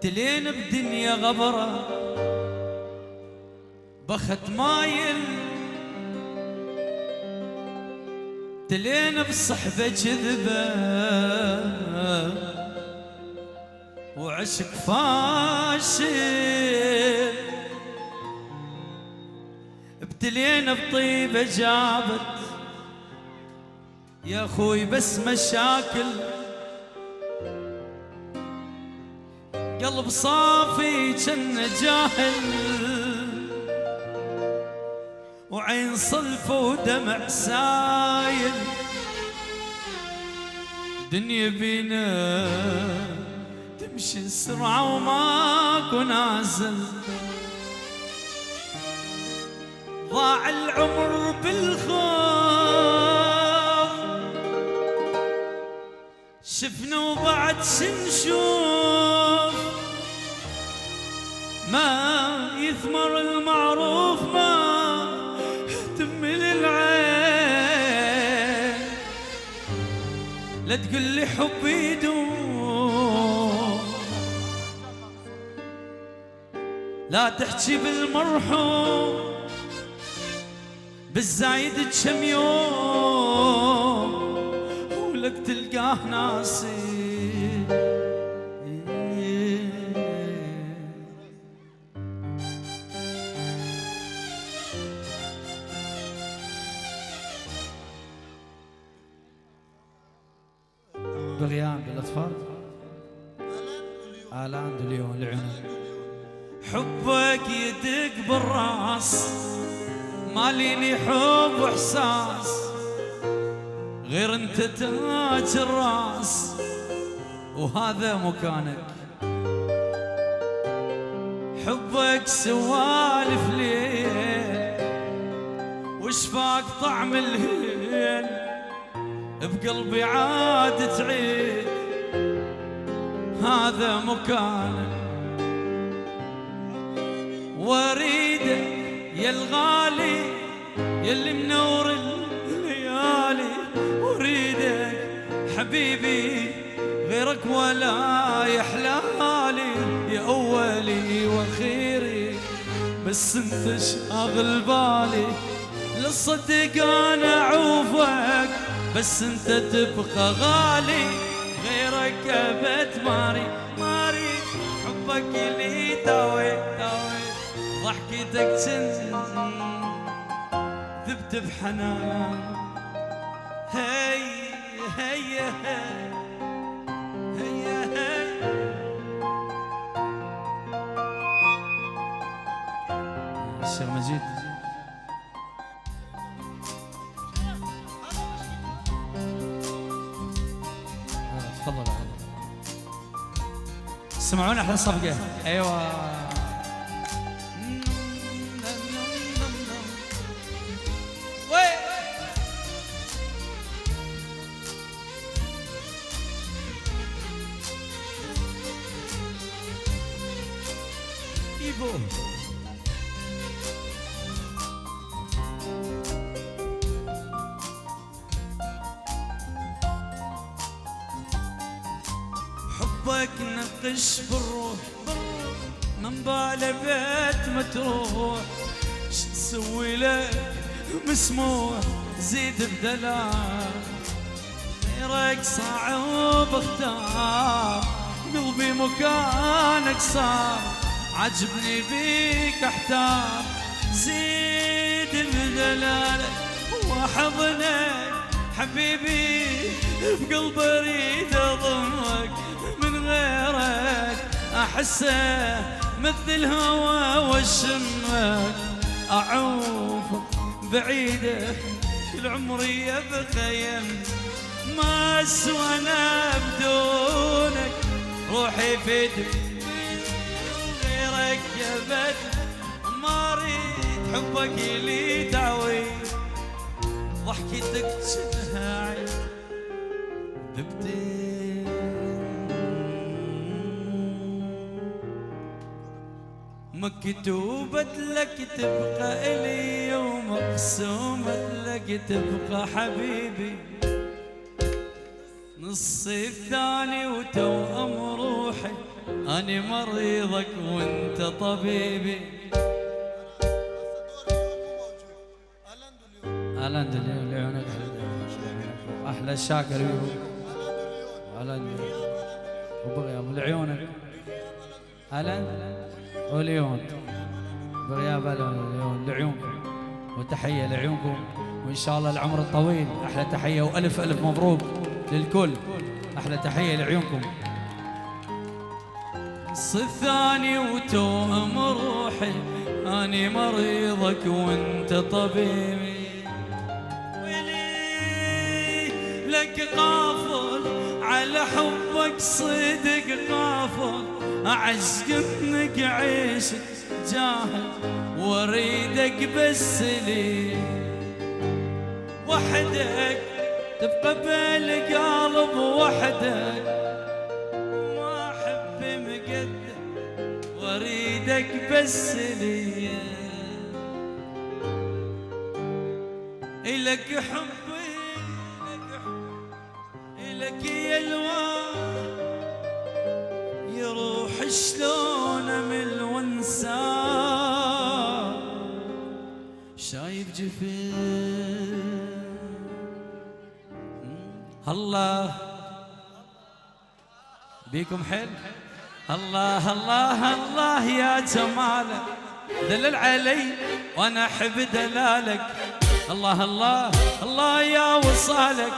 ابتلين بدنيا غبرة بخت مايل، ابتلين بصحبة كذبة وعشق فاشل، ابتلين بطيبة جابت يا اخوي بس مشاكل، قلب صافي جنة جاهل وعين صلفة ودمع سايل، دنيا بينا تمشي سرعة وماكو نازل، ضاع العمر بالخوف شفنا وبعد شنشوف، ما يثمر المعروف ما تمل العين، لا تقول لي حبي يدوم لا تحكي بالمرحوم بالزايد كم يوم ولك تلقاه ناسي. بغيان بالاطفال آلان دليون العنب، حبك يدق بالراس ماليني حب واحساس غير انت تاج الراس وهذا مكانك، حبك سوالف ليل وشفاك طعم الهيل بقلبي عاد تعيد هذا مكانك، واريدك يا الغالي يلي منور الليالي، وريدك حبيبي غيرك ولا يحلالي يا اولي واخيري بس انت شاغل بالي، للصدق انا اعوفك بس انت تبقى غالي غيرك ابد ماري ماري، حبك اللي داوي داوي ضحكتك ذبت بحنان، هي هي هي هي الشيخ مجيد تفضل سمعونا احلى صفقة. ايوه حبك نقش بالروح من باله بيت ما تروح، ش تسوي لك مسموح زيد بدلال غيرك صعب اختار قلبي مكانك صار عجبني بيك احتار زيد بدلالك واحضنك حبيبي بقلبي اريد اضمك من غيرك احسه مثل الهوى واشمك اعوفك بعيده كل عمري يبقى يم ما اسوى انا بدونك روحي فدك غيرك يا بد ما اريد حبك لي دعوي ضحكتك شبه عيد ذبتي مكتوبت لك تبقى إلي ومقسومت لك تبقى حبيبي نصي الثاني وتوأم روحي أنا مريضك وانت طبيبي. ألند اليوم لعيونك أحلى الشاكر اليوم. ألند وبغياب لعيونك ألند واليوم بغياب اليوم لعيونكم وتحية لعيونكم وإن شاء الله العمر الطويل. أحلى تحية وألف ألف مبروك للكل. أحلى تحية لعيونكم. الثاني وتوأم روحي أني مريضك وانت طبيبي. ويلي لك قافل على حبك صدق قافل. أعشق انك عيشك جاهل واريدك بس لي وحدك تبقى بالقلب وحدك. ما احب مقدم واريدك بس لي. إلك حبي إلك يا الوان يروح شلون امل وانسى. شايف جفين الله بيكم حل. الله الله الله يا جمالك دلل علي وانا احب دلالك. الله الله الله يا وصالك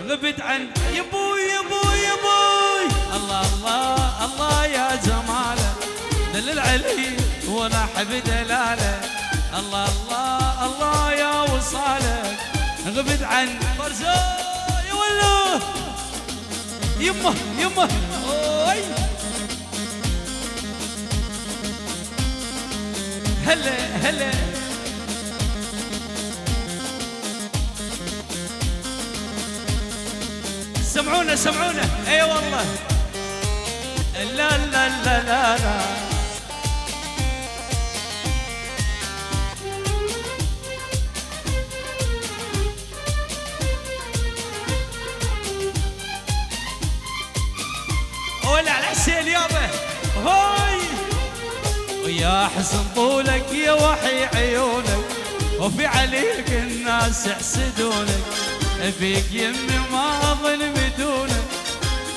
غبت عن يبوي يبوي يبوي. الله الله الله يا جمالك دلل علي وانا احب دلالك. الله الله الله يا وصالك غبت عن فرزاي والله يمه يمه. اوي هلا هلا سمعونا سمعونا. اي والله لا لا لا لا لا. ولع على حسين يابا هاي. ويا حسن طولك يا وحي عيونك وفي عليك الناس يحسدونك. فيك يمي ما اظن بدونك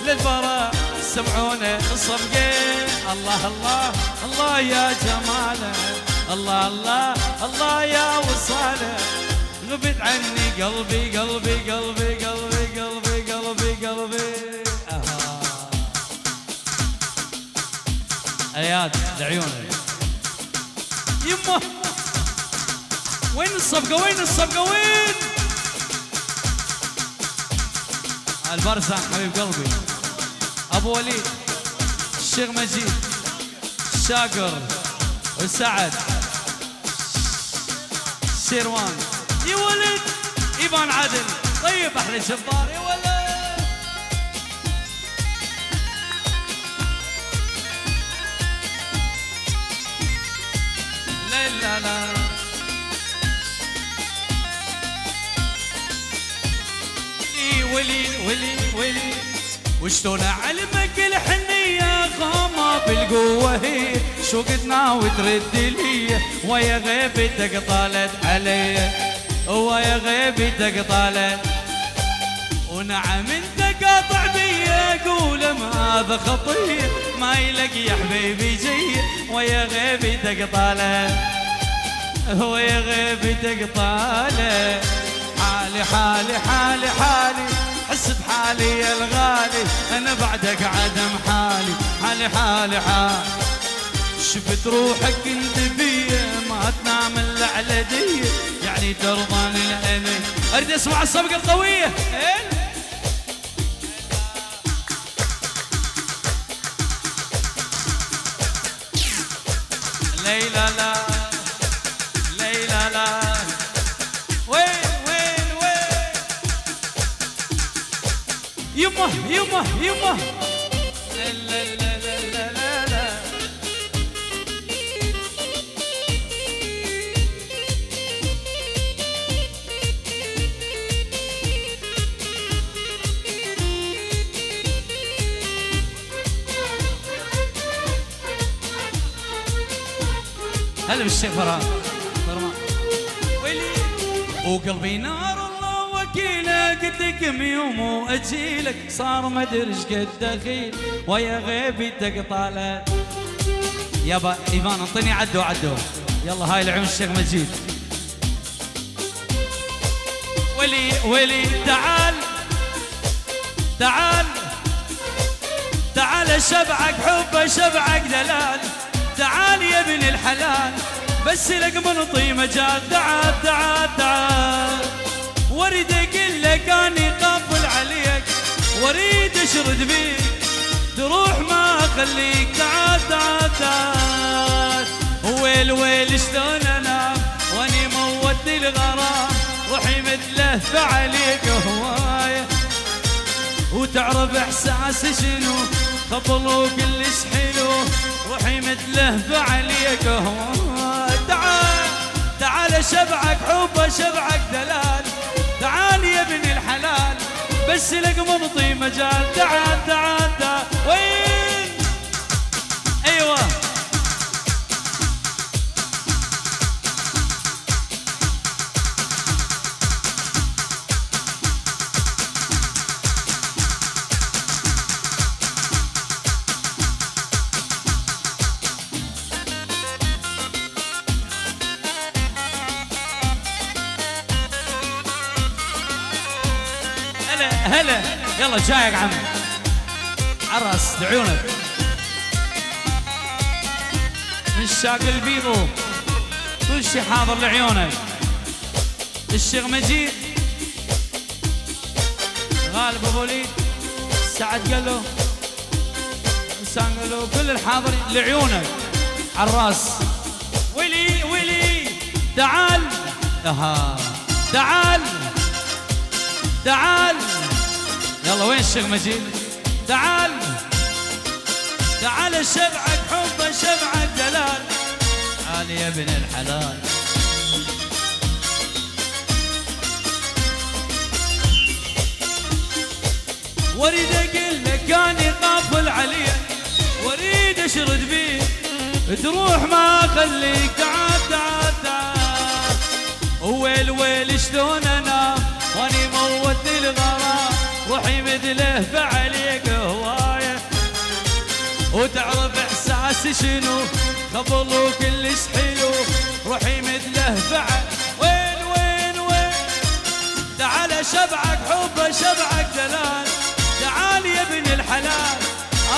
للفرح سمعونا الصفقين. الله الله الله يا جماله. الله الله الله يا وصاله غبت عني قلبي قلبي قلبي قلبي قلبي قلبي قلبي. اياد لعيونك يمه. وين الصفقه وين الصفقه وين البرزة حبيب قلبي ابو وليد الشيخ مجيد شاكر وسعد شيروان يا ولد ايبان عادل طيب احلى جبار يا ولد. لا لا لا ولي ولي ولي وشلون اعلمك الحنيه خامه بالقوه هي شوقتنا وترد لي ويا غيبتك طالت علي ويا غيبتك طالت. ونعم انت قاطع بي اقول ما هذا خطيه ما يلك يا حبيبي جي ويا غيبتك طالت ويا غيبتك طالت. حالي حالي حالي حالي حس بحالي يا الغالي انا بعدك عدم حالي. حالي حالي حالي شفت روحك انت بيا ما تنام الا على دي يعني ترضاني لاني اريد اسمع الصفقه القويه. ليلى لا ليلى لا وين وين وين يمه يمه يمه. لا لا لا لا لا لا. هلا بالشيخ فرحان. ويلي وقلبي نار الله وكيله، قلت لك يوم واجيلك صار ما ادري ايش قد دخيل ويا غيبي تقطاله. يابا ايمان انطيني عدو عدو. يلا هاي لعيون الشيخ مجيد. ولي ولي تعال تعال تعال شبعك حب شبعك دلال، تعال يا ابن الحلال بس لك منطي مجال. تعال تعال تعال واريد اقول لك اني قافل عليك واريد اشرد بيك تروح ما اخليك. تعال تعال تعال ويل ويل شلون انام واني مودي الغرام روحي متلهفة عليك هوايه وتعرف احساسي شنو خبلو كلش حلو روحي متلهفة عليك هوايه. تعال تعال شبعك حب شبعك دلال، تعال يا ابن الحلال بس لك منطي مجال. تعال تعال تعال وين ايوه هلا. يلا جايك عم عرس لعيونك من شاق البيضو كل شي حاضر لعيونك. الشيخ مجيد غالب ابو وليد سعد قالو انسان قالو كل الحاضرين لعيونك عراس. ويلي ويلي تعال اها تعال تعال. يلا وين الشيخ مجيد؟ تعال تعال شبعك حب شبعك دلال، تعال يا ابن الحلال. واريد اقول لك اني قافل عليك واريد اشرد بيك تروح ما اخليك. تعال تعال تعال ويل ويل شلون انام واني موتني الغرام روحي متلهفة عليك هوايه وتعرف احساسي شنو خبلو كلش حلو روحي متلهفة. وين وين وين تعال شبعك حب شبعك دلال، تعال يا ابن الحلال.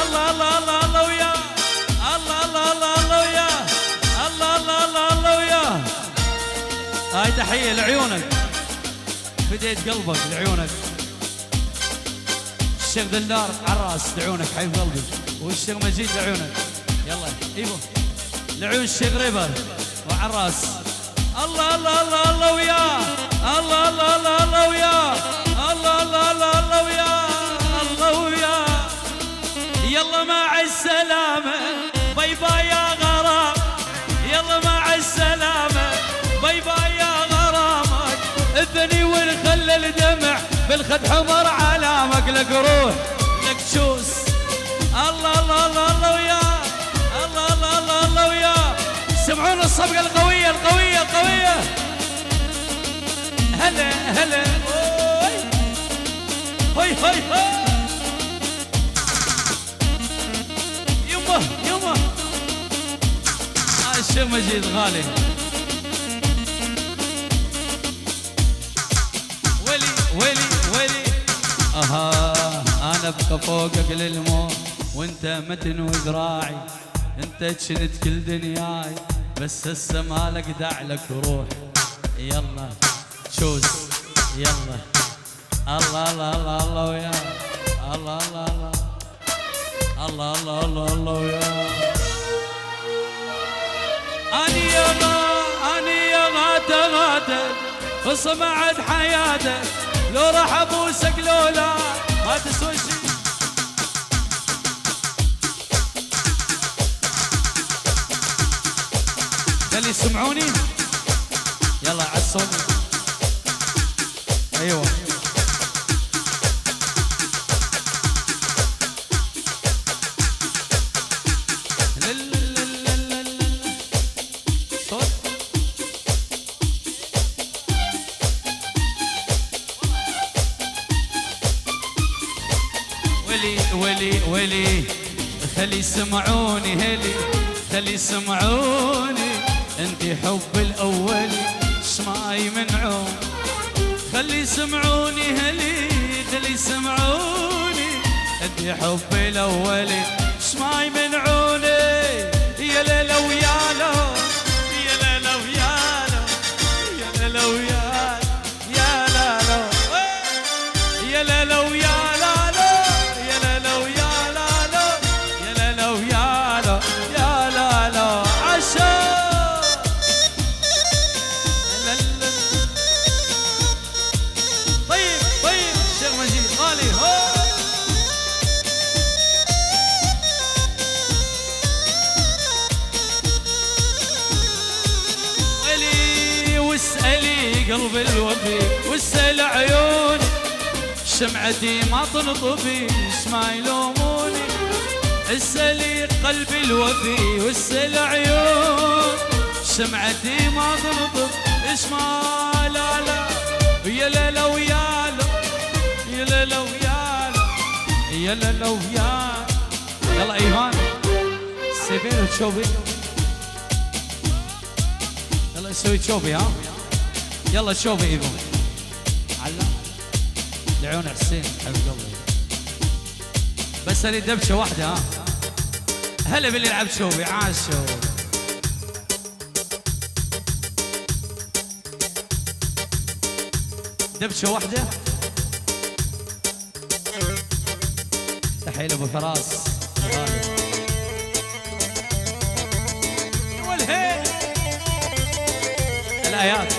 الله الله الله الله وياه الله الله الله الله وياه الله الله الله الله وياه. هاي تحية لعيونك فديت قلبك لعيونك. الشيخ دلار عراس لعيونك حبيب قلبي والشيخ مجيد لعيونك. يلا ايوه لعيون الشيخ ريبر وعراس. الله الله الله الله وياه الله الله الله الله وياه الله الله الله الله وياه الله وياه. يلا مع السلامة باي باي يا غرام، يلا مع السلامة باي باي يا غرامك. اذني والخل الدمع بالخد حمر علامك لك روح لك شوس. الله الله الله الله وياه الله الله الله الله وياه. سمعون الصفقة القوية القوية القوية. هلا هلا هاي هاي هاي يمه يمه. الشيخ مجيد غالي. ويلي ويلي ويلي اها انا ابقى فوقك للموت وانت متن وذراعي، انت جنت كل دنياي بس هسه مالك دعلك روح. يلا شوز يلا الله الله الله الله ويا الله الله الله الله الله الله الله ويا. اني يا اني يا غاته غاته وسمعت حياتك لو راح ابوسك لولا ما تسوى شي. قال لي سمعوني يلا عالصوت. ايوه ولي ولي خلي يسمعوني هلي خلي يسمعوني انتي حب الاولي شما يمنعون خلي يسمعوني هلي خلي يسمعوني انتي حب الاولي شما يمنعوني يا ليلى ويا لو يا ليلى ويا لو يا ليلى ويا يا لا لو يا ليلى ويا لا لو يا ليلى ويا لا لو يا ليلى ويا لو يا لا لو عشا طيب طيب الشيخ مجيد غالي هو واسألي قلب الوفي واسأل عيوني شمعتي ما تنطفي ايش ما يلوموني اسألي قلب الوفي واسأل عيون شمعتي ما تنطف ايش ما لا لا يا ليلى ويا لا يا ليلى ويا لا يا ليلى ويا يلا ايمان سيبين وتشوفي يلا نسوي تشوفي ها يلا شوفي ايفون علم لعيون حسين حبيب قلبي بس اريد دبشه واحده ها هلا باللي يلعب شوفي عاش شوفي دبشه واحده تحيه لابو فراس غالي والهي الآيات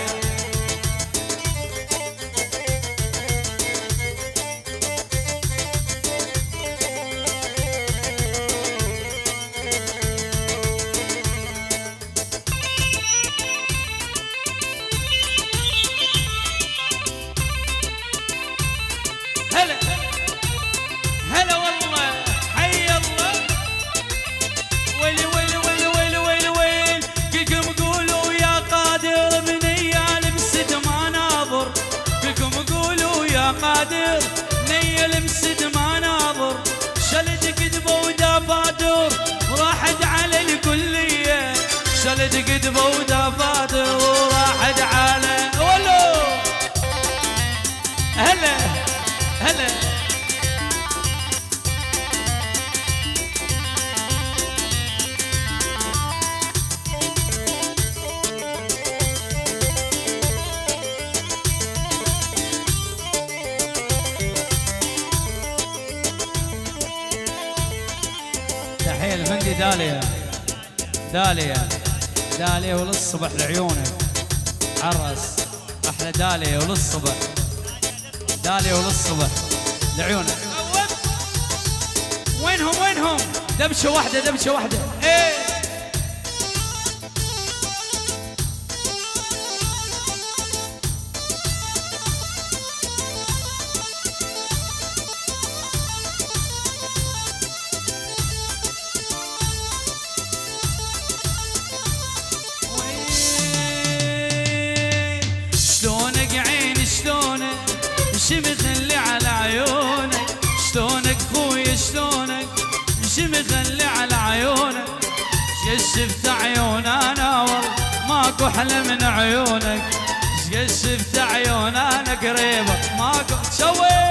هلا هلا والله حي الله ويلي ويلي ويلي ويلي ويلي ويلي كلكم قولوا يا قادر من ايام مسد ما ناظر كلكم قولوا يا قادر من ايام مسد ما ناظر شلت كذبه ودفاتر وراحت على الكليه شلت كذبه ودفاتر وراحت على ولو هلا هلا تحية الفندي داليا داليا داليا وللصبح لعيونك عرس احلى داليا وللصبح داليا وللصبح لعيونك وينهم وينهم دبشه واحده دبشه واحده ايه شلونك عيني شلونك مخلي على عيونك شلونك خويا شلونك مخلي على عيونك شفت عيون انا والله ماكو احلى من عيونك شفت عيون انا قريبه ماكو شوي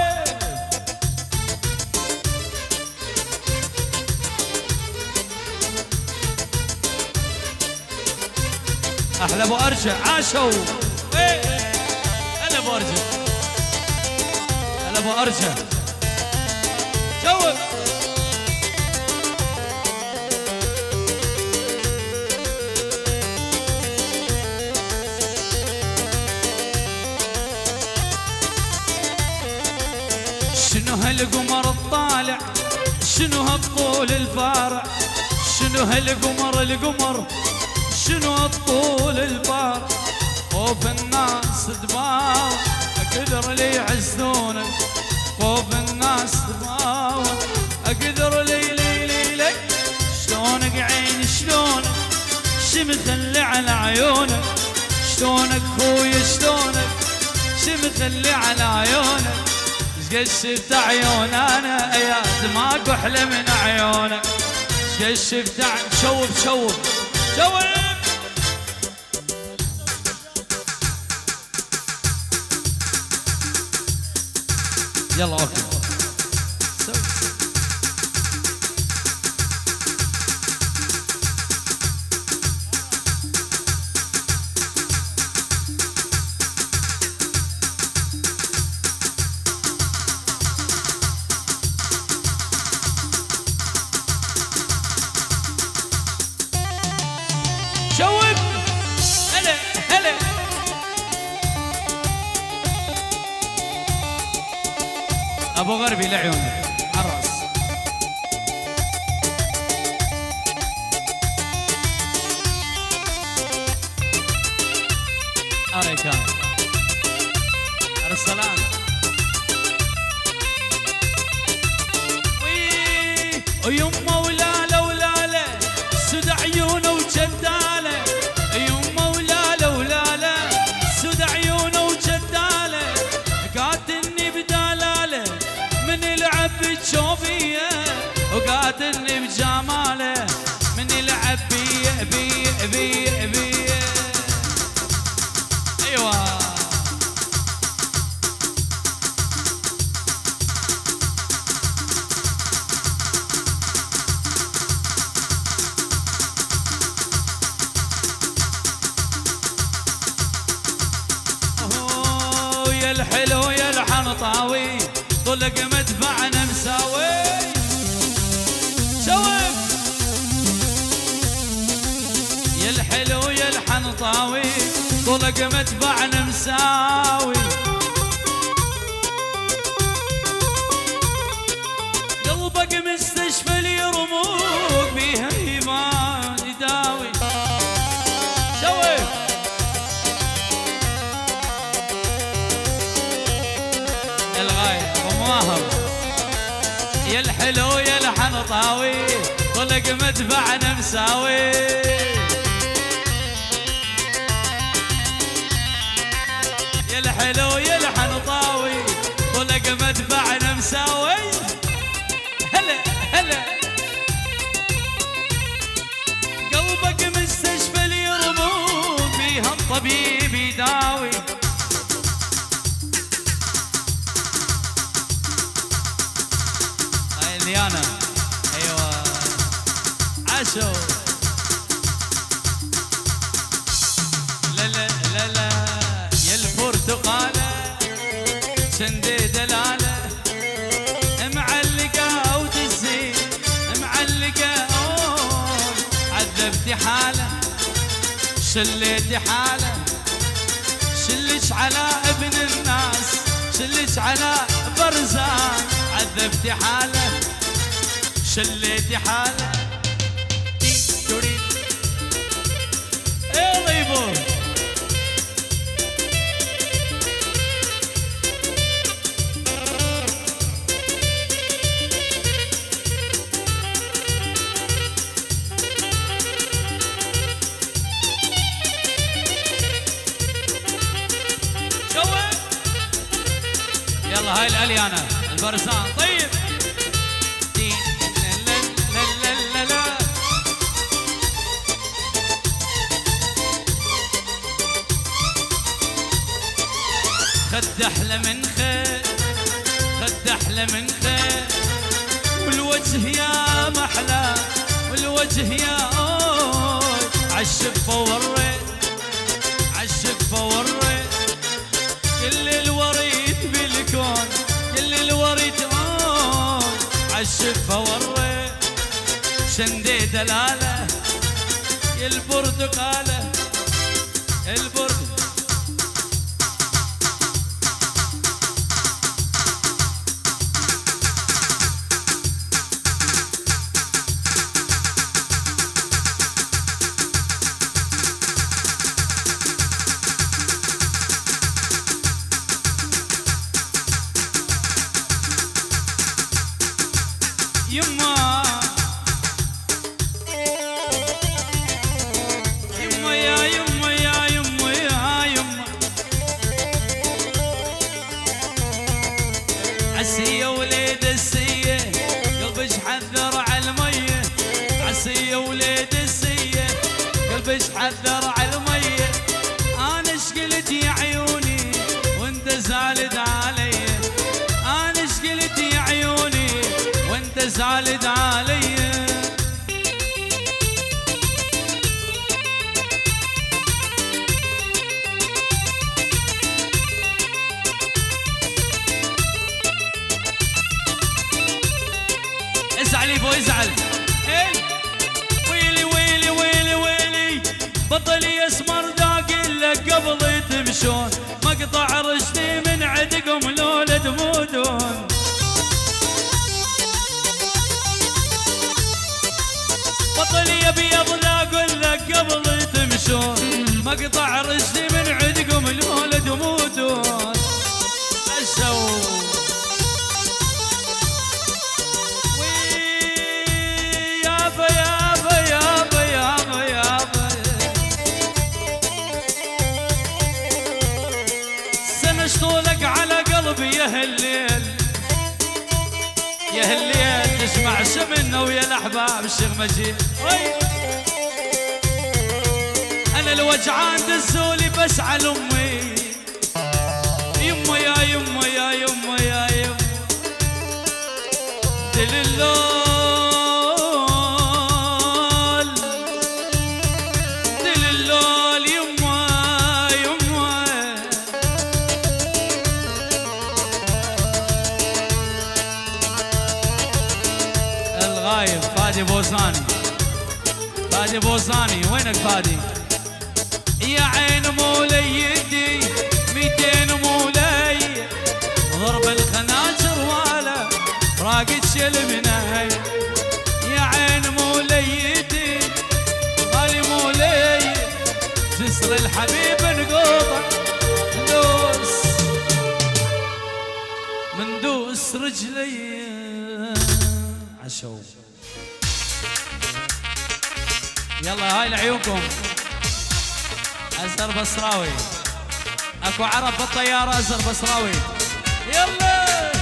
احلى ابو ارجع عاشوا انا ابو ارجع انا ابو ارجع شوف شنو هالقمر الطالع شنو هالطول الفارع شنو هالقمر القمر شنو هالطول الفارع خوف الناس تباوع اقدر لي يعزونك خوف الناس تباوع اقدر لي شلونك عيني شلونك مخلي على عيونك شلونك خويا شلونك مخلي على عيونك شفت عيون انا اياد ماكو احلى من عيونك. شفت شوف شوف شوف. يلا اوكي. شوف هلا هلا. ابو غربي لعيونك عالراس. اريكان ارسلان ويما ولاله ولاله سد عيونه وجداله. يما ولاله ولاله سد عيونه وجداله. قاتلني بدلاله من يلعب بجوفيه وقاتلني بجماله من يلعب بيه بيه بيه بيه. ايوه يا الحلو يا الحنطاوي طلق مدفعنا مساوي. شوف يا الحلو يا الحنطاوي طلق مدفعنا مساوي. قلبك مستشفى لي رموق بيها ايمان يداوي. شوف الغاية ومواهب يا الحلو يا الحنطاوي طلق مدفعنا مساوي. يا الحلو يا الحنطاوي طلق مدفعنا مساوي. هلا هلا. قلبك مستشفى لي رموق بيها الطبيب يداوي. ليانا ايوه عاشو. لا لا لا لا يا البرتقاله شندي دلاله معلقه وتزين معلقه عذبتي حاله شليتي حاله. شلش على ابن الناس شلش على برزان عذبتي حاله شليتي حاله. تريد ايه ضيبور شوف. يلا هاي الاليانه البرزان. طيب خد احلى من خير خد احلى من خير والوجه يا محلى والوجه يا اوي. عالشفه وريت عالشفه وريت كل الوريد بالكون كل الوريد اوي. عالشفه وريت شندي دلاله يا البرتقاله البرد. يما يما يا يما يا يما يا يما حذر على المية عسية وليد السية قلبش حذر على المية انا شقلت يا عيوني وانت زالد علي انا شقلت يا عيوني وانت زالد علي ازعل يبو ازعل ويلي ويلي ويلي ويلي بطلي اسمر داقل لك قبل تمشون مقطع رجلي من عندكم لولا تموتون بطلي ابيض لا اقول لك قبل تمشون مقطع رجلي من عندكم لولا تموتون اسوي طولك على قلبي يا هالليل يا هالليل تسمع سمنا ويا الاحباب الشيخ مجيد انا الوجعان دزولي بس على امي يما يا يما يا يما يا يما دللول دللول يما يما الغايب فادي بوزاني فادي بوزاني وينك فادي يا عين موليدي 200 مولي ضرب الخناجر والا راقد شل منهي يا عين موليدي غالي مولي جسر الحبيب نقوطه ندوس مندوس رجلي عشو يلا هاي لعيونكم أزهر بصراوي اكو عرب بالطيارة أزهر بصراوي يلا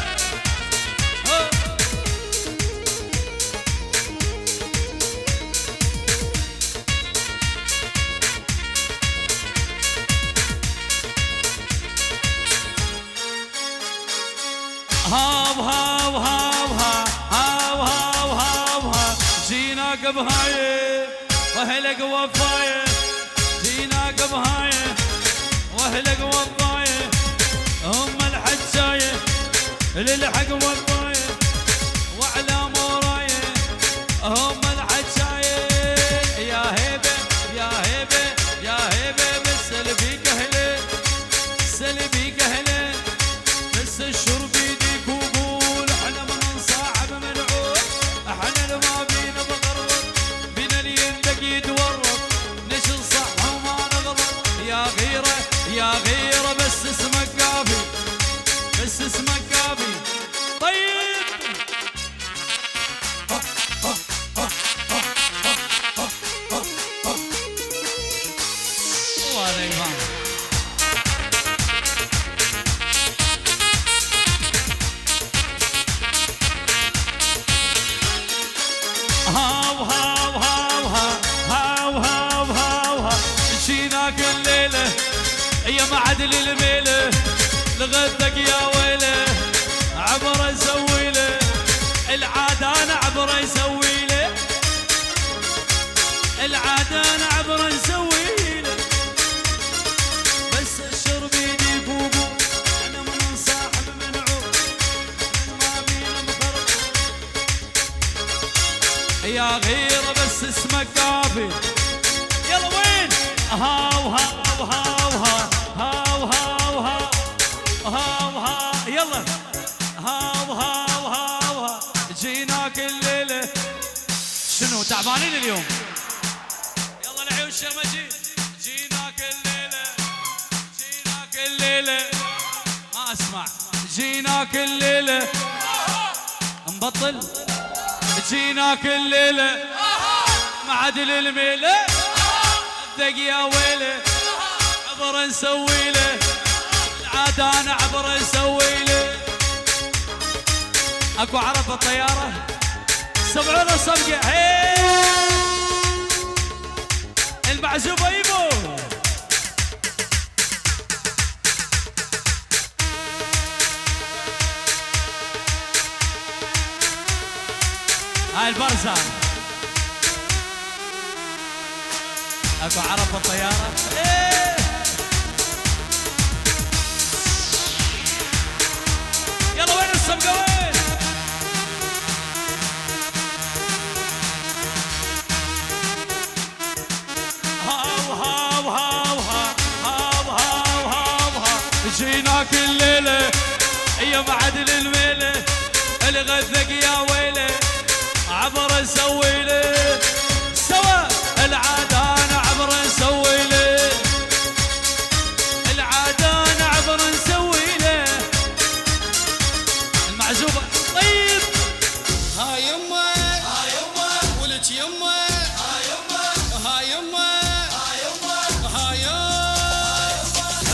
هاو هاو هاو هاو هاو هاو هاو جيناك بهاي واهلك وفايه جيناك بهاي واهلك وفايه هم الحجايه للحق وفايه وعلى مورايه هم الحجايه يا هيبه يا هيبه يا هيبه بس اللي بيك اهله بس اللي بيك اهله بس الشرب يديك وقول احنا من نصاحب منعود احنا ما بينا بغرب بينا اللي يندق يتورط نشل صح وما نغلط يا غيره يا غيره بس اسمك كافي بس اسمك كافي طيب الله دايما هاو هاو هاو هاو هاو هاو هاو جيناك الليلة يا معدل الميلة لغدك يا ويلة عبر اسويله العادة انا عبر اسويله العادة انا عبر اسويله بس الشرب يديك وقول انا من صاحب منعود ما بينا مفرق يا غيره بس اسمك كافي يلا وين هاو هاو هاو هاو هاو هاو هاو هاو يلا هاو هاو هاو جيناك الليله شنو تعبانين اليوم يلا العيون الشيخ مجيد جيناك الليله جيناك الليله ما اسمع جيناك الليله مبطل جيناك الليله معدل الميله الدق يا ويله عبر نسوي له العاده انا عبر نسوي له اكو عرب بالطياره سمعونا صفقة المعزوبة يبو هاي البرزة اكو عرب بالطيارة يلا وين الصفقة وين هاو هاو هاو هاو هاو هاو هاو جيناك الليلة يا معدل الميلة الغثق يا ويلة عبر نسويله سوا العادان عبر نسويله العادان عبر نسويله المعزوبة طيب هاي يمه هاي يمه ولك يمه هاي يمه هاي يمه هاي يمه هاي يمه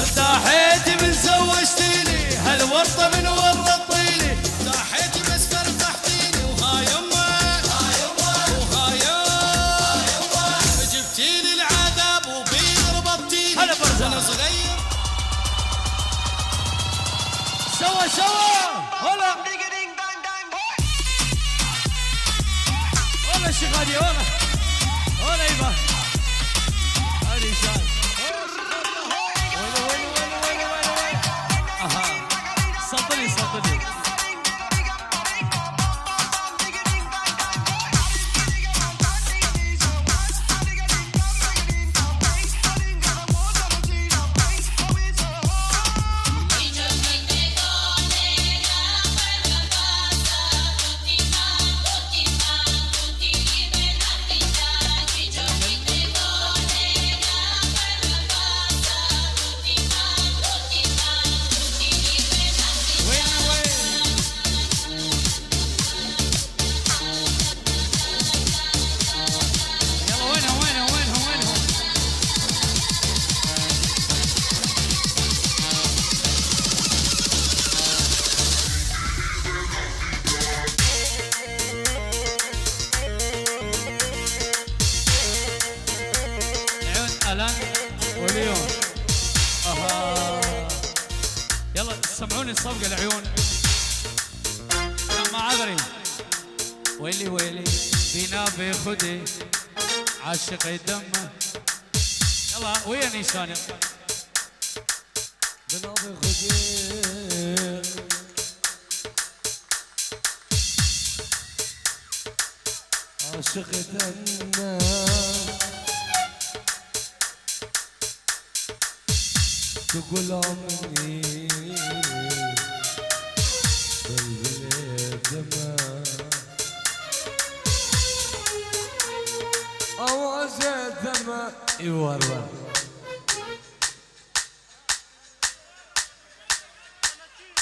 ارتاحيتي من زوجتيني هالورطة من ورطيني ارتاحيتي بس فرتحتيني وهاي يمه هاي يمه وهاي يمه جبتيلي العذاب وبيد ربطتيني هلا برزة انا صغير سوا هلا ولا الشيخ هادي ولا يبا هادي شاي وين اها صدني الان واليوم يلا سمعوني الصفقة العيون ما عذري ويلي بينا بخدي عاشق دمه يلا ويا نيشان بينا بخدي عاشق دمه تقول عمري بالبلاد دماء أواز دماء يورور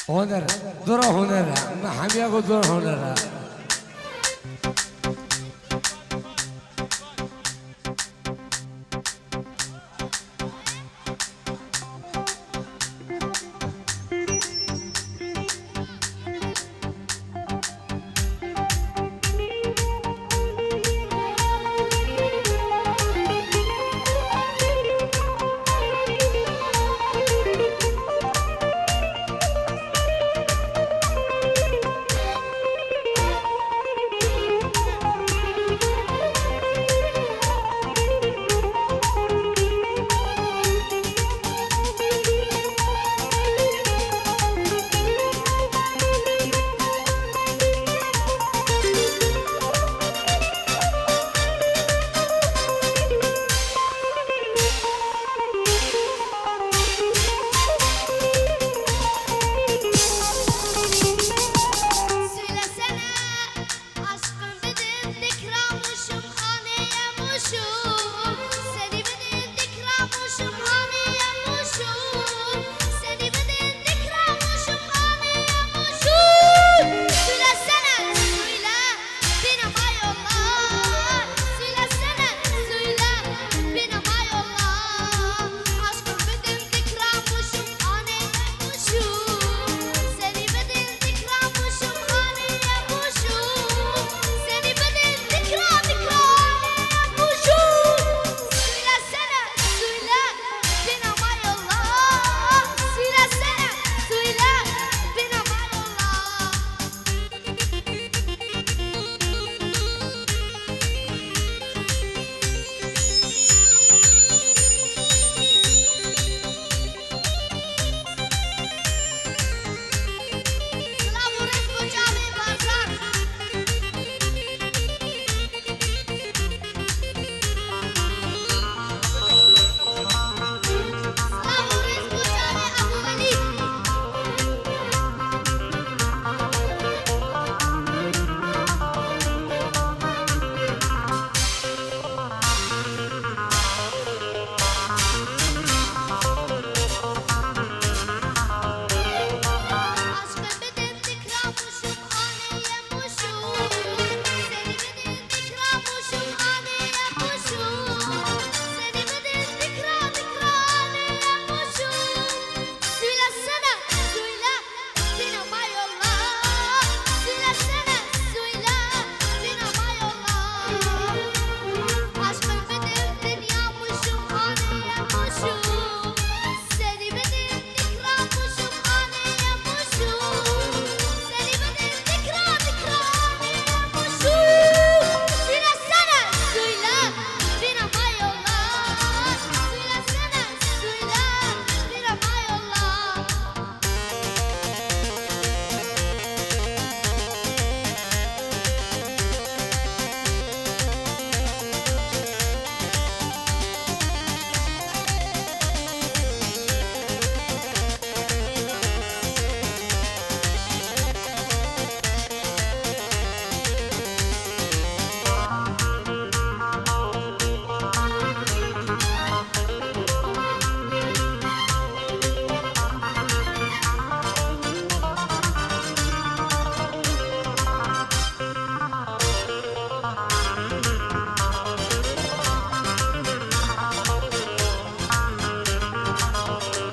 هنر درا هنر ما حم ياخذ درا هنر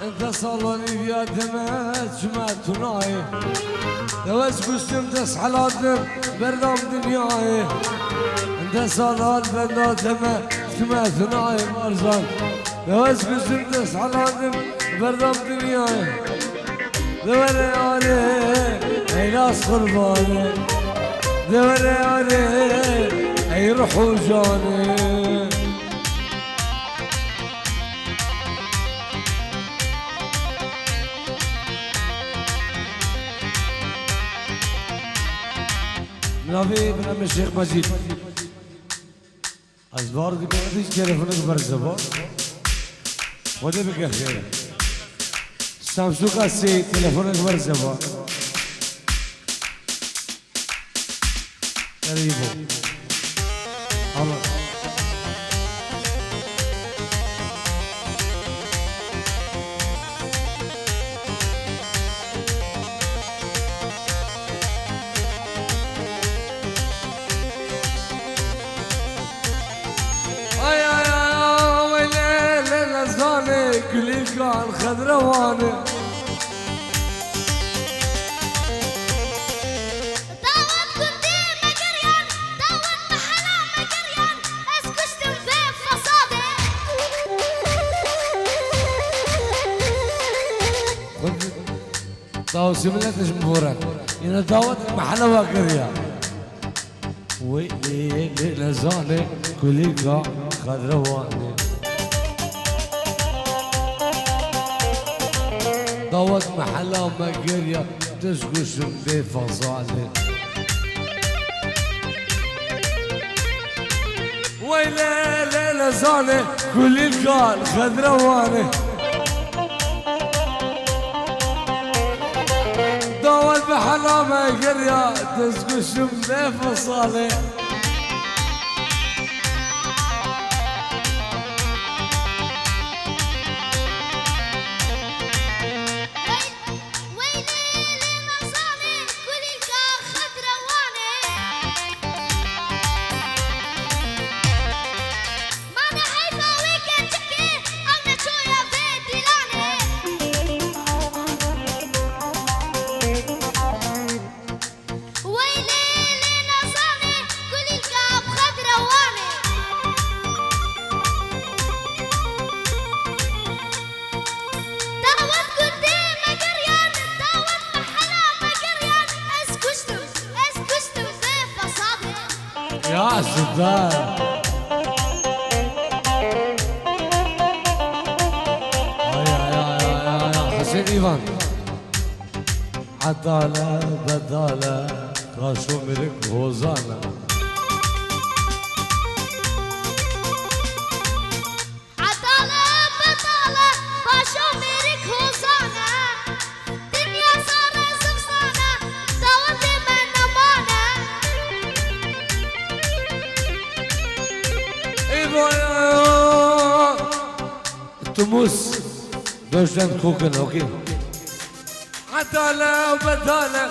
انت صلوني يا دمت جمعت ناي لوز قسم تصحى لازم برنام دنياي انت صلون بنا دمت جمعت ناي مرزان لوز قسم تصحى لازم برنام دنياي دوري علي اي ناس قرباني دوري علي اي روحو جاني نبي من الشيخ مجيد أزبار دي بيعطيش تليفونك برزبا وده بك خير سامسونج اسي تليفونك برزبا قريبو الله كل كان خضرواني داوت كنتي مجريان داوت محلا مجريان اسكشتم في فصادي داو سملت جمهورك إن داوت محلا وقريا ويلي لزاني كل كان خضرواني داوت محلا مقرية تسقش بفصالي ويلي ليلة زاني كل القال خضرواني داوت محلا مقرية تسقش بفصالي يا سلطان يا حسين ايفان عدالة بدالة قاشو ملك هوزانا عدالة بدالة قاشو ملك هوزانا دنيا صار زفصانة داوت من نمانة ايفان تموس دوشتن كوكن اوكي عدالة وبدالة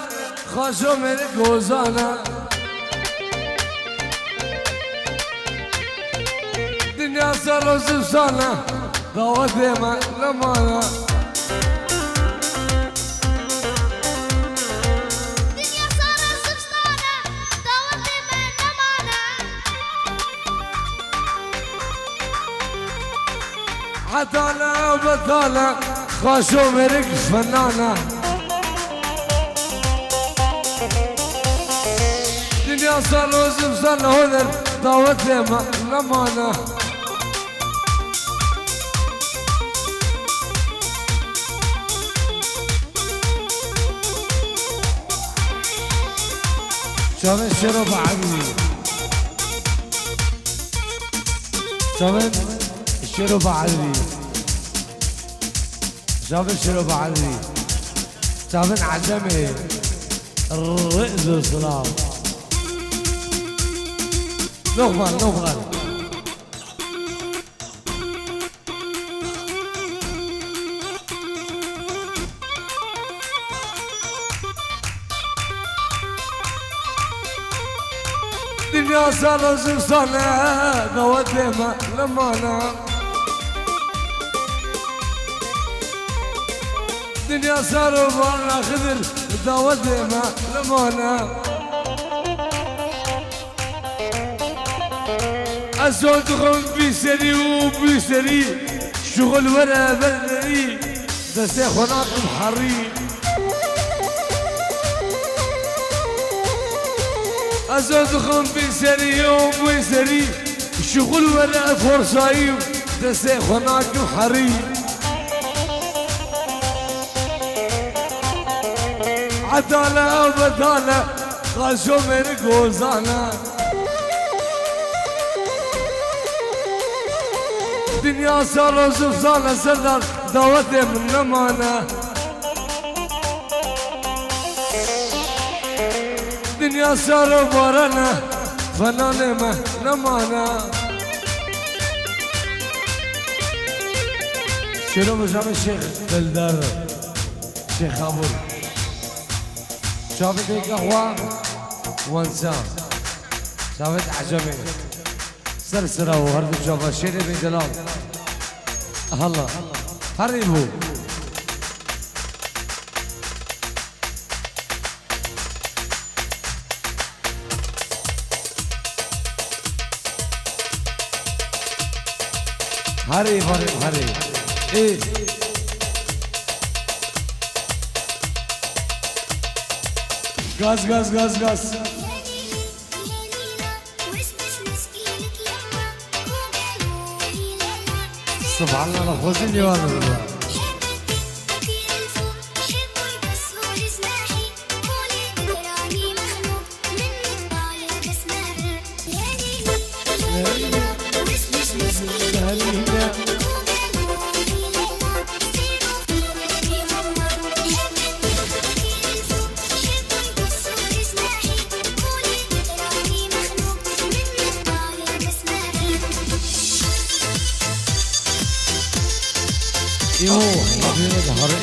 خاشو ملك هوزانا دنيا صار زفصانة داوت من نمانة دنيا صار زفصانة داوت من نمانة عدالة وبدالة خاشو ملك فنانة دنيا صار زفصانة هذر داوت من نمانة شامل شنو بعدني شامل شنو بعدني شامل شنو بعدني شامل عدمي الرئز والسلام نغمر نغمر الدنيا الدنيا صار زمصانة ضوت ما لمانا الدنيا صار برا خضر ضوت ما لمانا أسود غم بيسري وبيسري شغل ولا بلري بس يا خناق محري أسود غم بيسري وبيسري شغل ولا فرصايم بس يا خناق محري عدالة وبدالة غاشو من قوزانا دنيا صار زفزانة سردار دعوتي من نمانة دنيا صار بارنا فنانة ما نمانة شنو مجمع الشيخ دلدار شيخ أبو شافت هيك قهوة وانسان شافت عجبني سرسرة وهرب شوفها شيري بن جلال هلا هربوا هرب ايه غاز سبحان الله خوزين يوانا بالله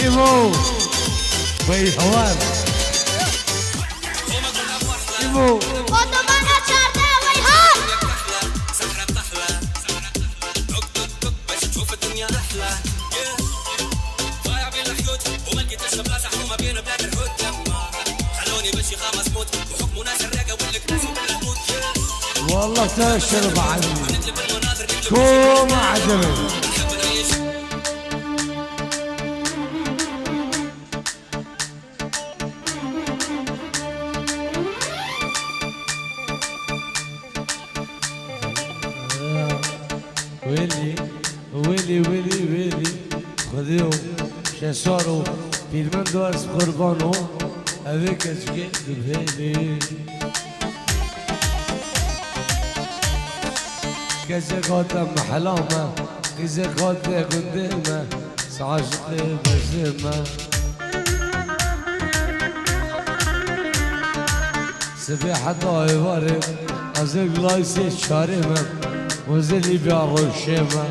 إيمو وي هوان إيمو قطبنا شارده ويهان سحرة بتحلى دق باش تشوف الدنيا أحلى ضايع بين الحيوت وما لقيتش بلاصة حكومة بين بلاد الحوت خلوني بشي خامس موت وحكموا ناس الراقة والكناس وبالهموت والله تشرب عني كوم عجبني ويلي خذيهم شاسارو فيلمان دوارس قربانو avec ازكي دبهيلي كذا قاطع محلامة كذا قاطع قدامة سعاشق بزمة سبيحة طايبارم ازق لايسي شارمة وزلي بيعرشمة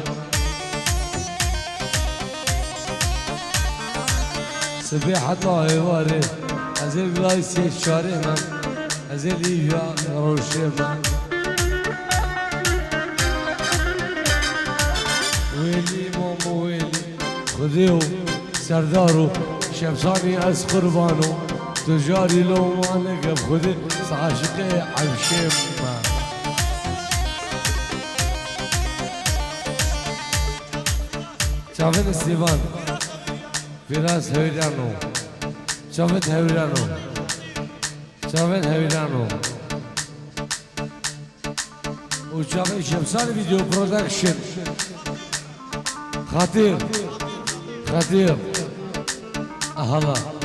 سبيحة طايبارم ازق لايسي شارمة وزلي بيعرشمة ويلي ماما ويلي خذيو سردارو شمساني از قربانو تجاري لو ما نقب خذي عاشقي عبشمة شافت ستيفان فراس هويرانو شافت هويرانو وشافت شمساني فيديو برودكشن خطير أهلا